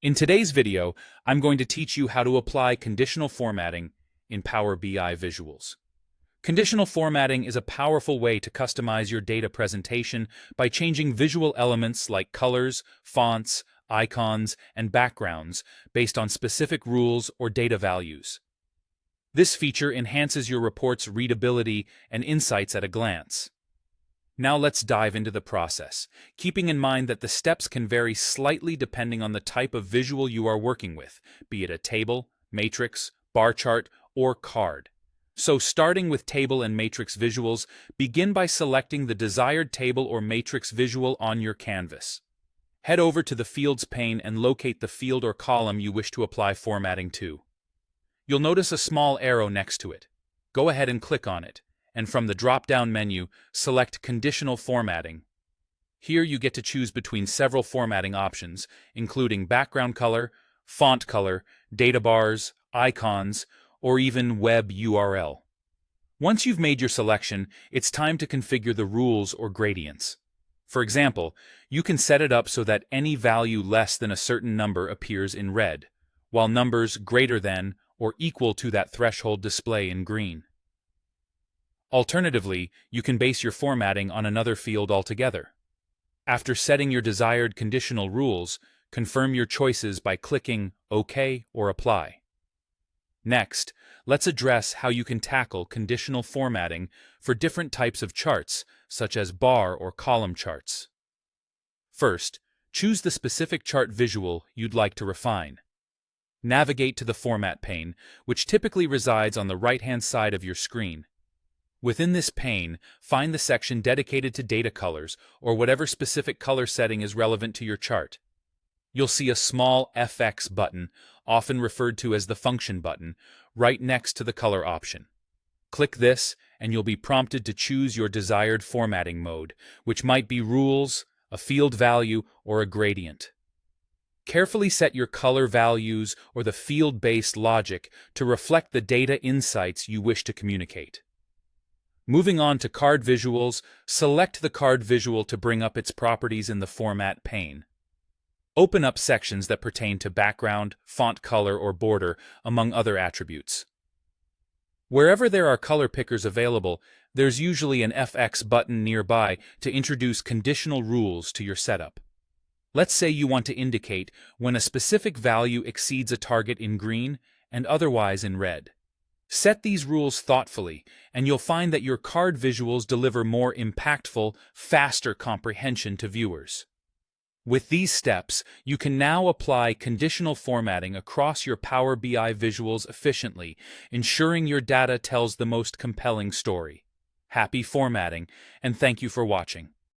In today's video, I'm going to teach you how to apply conditional formatting in Power BI visuals. Conditional formatting is a powerful way to customize your data presentation by changing visual elements like colors, fonts, icons, and backgrounds based on specific rules or data values. This feature enhances your report's readability and insights at a glance. Now let's dive into the process, keeping in mind that the steps can vary slightly depending on the type of visual you are working with, be it a table, matrix, bar chart, or card. So starting with table and matrix visuals, begin by selecting the desired table or matrix visual on your canvas. Head over to the Fields pane and locate the field or column you wish to apply formatting to. You'll notice a small arrow next to it. Go ahead and click on it, and from the drop-down menu, select Conditional Formatting. Here you get to choose between several formatting options, including background color, font color, data bars, icons, or even web URL. Once you've made your selection, it's time to configure the rules or gradients. For example, you can set it up so that any value less than a certain number appears in red, while numbers greater than or equal to that threshold display in green. Alternatively, you can base your formatting on another field altogether. After setting your desired conditional rules, confirm your choices by clicking OK or Apply. Next, let's address how you can tackle conditional formatting for different types of charts, such as bar or column charts. First, choose the specific chart visual you'd like to refine. Navigate to the Format pane, which typically resides on the right-hand side of your screen. Within this pane, find the section dedicated to data colors or whatever specific color setting is relevant to your chart. You'll see a small FX button, often referred to as the function button, right next to the color option. Click this and you'll be prompted to choose your desired formatting mode, which might be rules, a field value, or a gradient. Carefully set your color values or the field-based logic to reflect the data insights you wish to communicate. Moving on to card visuals, select the card visual to bring up its properties in the Format pane. Open up sections that pertain to background, font color, or border, among other attributes. Wherever there are color pickers available, there's usually an FX button nearby to introduce conditional rules to your setup. Let's say you want to indicate when a specific value exceeds a target in green and otherwise in red. Set these rules thoughtfully, and you'll find that your card visuals deliver more impactful, faster comprehension to viewers. With these steps, you can now apply conditional formatting across your Power BI visuals efficiently, ensuring your data tells the most compelling story. Happy formatting, and thank you for watching.